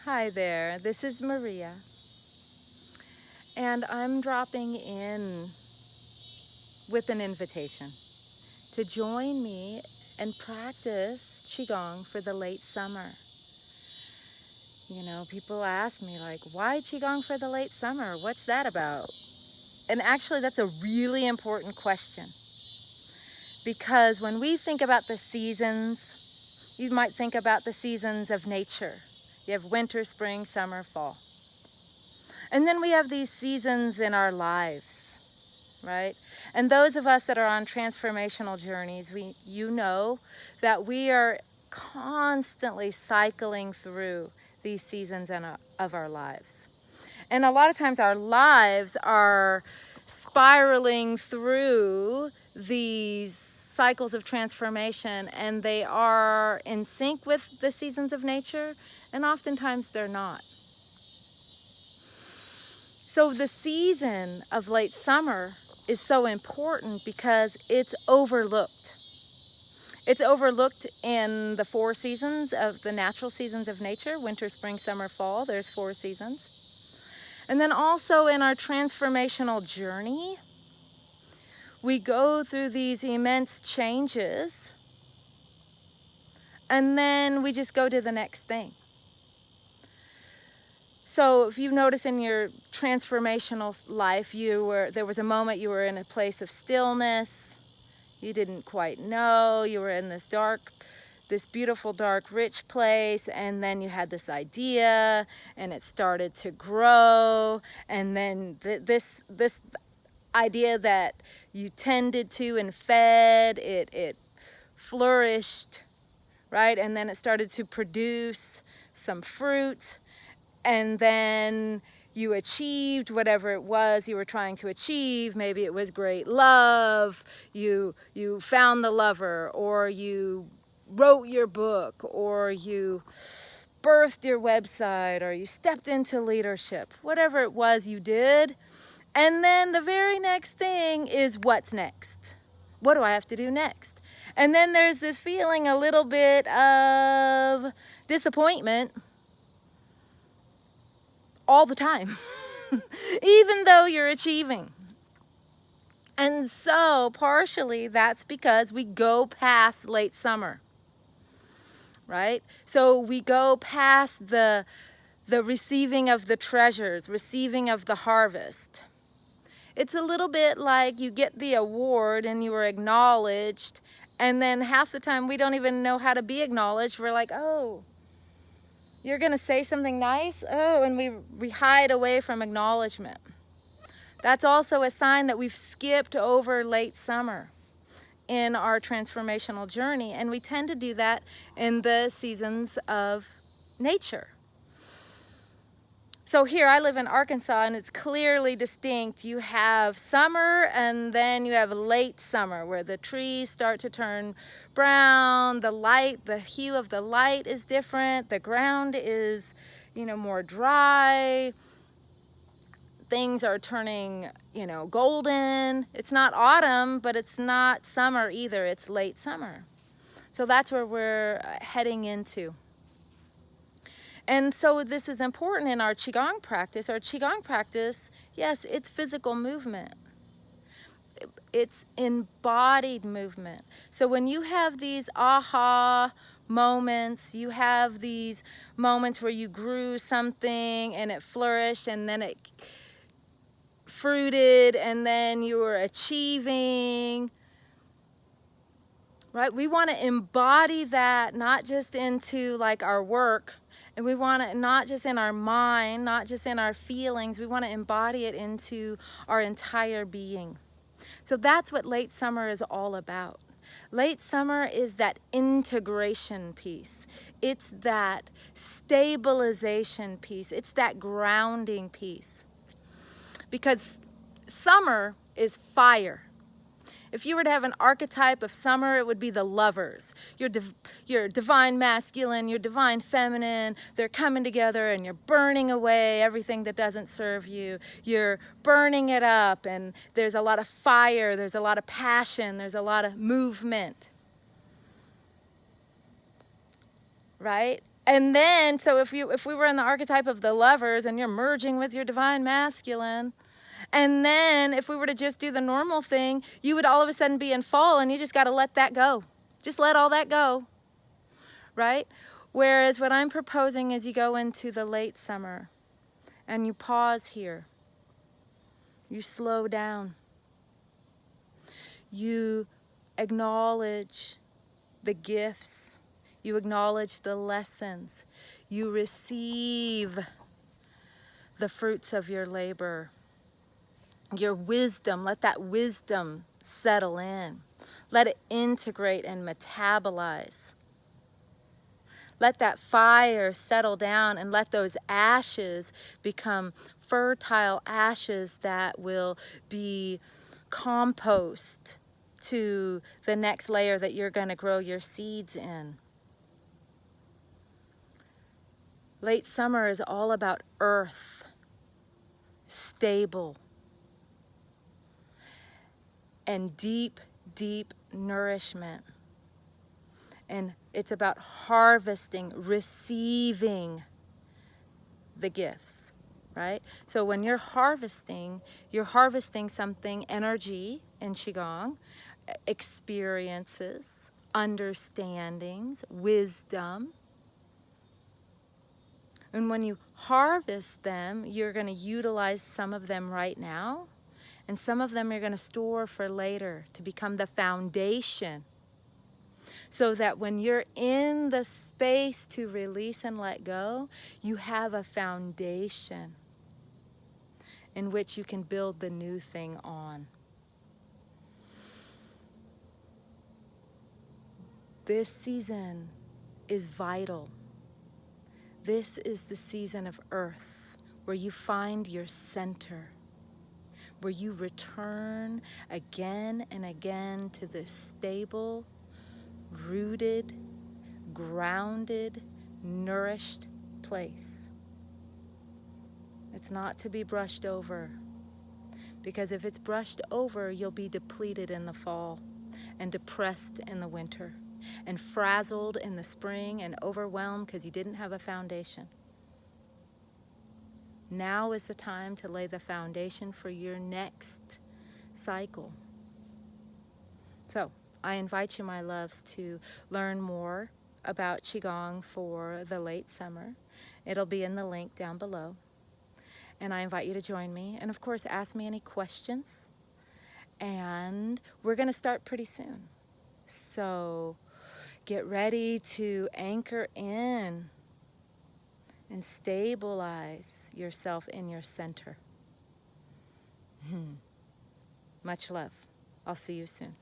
Hi there, this is Maria, and I'm dropping in with an invitation to join me and practice Qigong for the late summer. You know, people ask me like, why Qigong for the late summer? What's that about? And actually that's a really important question, because when we think about the seasons, you might think about the seasons of nature. You have winter, spring, summer, fall. And then we have these seasons in our lives, right? And those of us that are on transformational journeys, you know that we are constantly cycling through these seasons of our lives. And a lot of times our lives are spiraling through these cycles of transformation, and they are in sync with the seasons of nature, and oftentimes they're not. So the season of late summer is so important because it's overlooked. It's overlooked in the 4 seasons of the natural seasons of nature: winter, spring, summer, fall. There's 4 seasons. And then also in our transformational journey, we go through these immense changes, and then we just go to the next thing. So if you notice in your transformational life, there was a moment you were in a place of stillness. You didn't quite know. You were in this beautiful, dark, rich place, and then you had this idea, and it started to grow, and then this idea that you tended to and fed, it flourished, right? And then it started to produce some fruit. And then you achieved whatever it was you were trying to achieve. Maybe it was great love, you found the lover, or you wrote your book, or you birthed your website, or you stepped into leadership. Whatever it was you did. And then the very next thing is, what's next? What do I have to do next? And then there's this feeling a little bit of disappointment all the time, even though you're achieving. And so partially that's because we go past late summer, right? So we go past the receiving of the treasures, receiving of the harvest. It's a little bit like you get the award and you are acknowledged, and then half the time we don't even know how to be acknowledged. We're like, oh, you're gonna say something nice? Oh, and we hide away from acknowledgement. That's also a sign that we've skipped over late summer in our transformational journey, and we tend to do that in the seasons of nature. So here, I live in Arkansas, and it's clearly distinct. You have summer, and then you have late summer, where the trees start to turn brown, the hue of the light is different, the ground is, more dry, things are turning, golden. It's not autumn, but it's not summer either. It's late summer. So that's where we're heading into. And so this is important in our Qigong practice. Our Qigong practice, yes, it's physical movement. It's embodied movement. So when you have these aha moments, you have these moments where you grew something and it flourished, and then it fruited, and then you were achieving, right? We want to embody that, not just into like our work, and we want to not just in our mind, not just in our feelings, we want to embody it into our entire being. So that's what late summer is all about. Late summer is that integration piece. It's that stabilization piece. It's that grounding piece. Because summer is fire. If you were to have an archetype of summer, it would be the lovers. Your divine masculine, your divine feminine, they're coming together, and you're burning away everything that doesn't serve you. You're burning it up, and there's a lot of fire, there's a lot of passion, there's a lot of movement. Right? And then, so if we were in the archetype of the lovers and you're merging with your divine masculine, and then if we were to just do the normal thing, you would all of a sudden be in fall, and you just got to let that go. Just let all that go, right? Whereas what I'm proposing is you go into the late summer and you pause here. You slow down. You acknowledge the gifts. You acknowledge the lessons. You receive the fruits of your labor. Your wisdom, let that wisdom settle in. Let it integrate and metabolize. Let that fire settle down and let those ashes become fertile ashes that will be compost to the next layer that you're going to grow your seeds in. Late summer is all about earth, stable, and deep, deep nourishment. And it's about harvesting, receiving the gifts, right? So when you're harvesting something, energy in Qigong, experiences, understandings, wisdom. And when you harvest them, you're going to utilize some of them right now, and some of them you're going to store for later to become the foundation, so that when you're in the space to release and let go, you have a foundation in which you can build the new thing on. This season is vital. This is the season of earth where you find your center, where you return again and again to this stable, rooted, grounded, nourished place. It's not to be brushed over, because if it's brushed over, you'll be depleted in the fall and depressed in the winter and frazzled in the spring and overwhelmed because you didn't have a foundation. Now is the time to lay the foundation for your next cycle. So I invite you, my loves, to learn more about Qigong for the late summer. It'll be in the link down below. And I invite you to join me. And of course, ask me any questions. And we're going to start pretty soon. So get ready to anchor in and stabilize yourself in your center. Much love. I'll see you soon.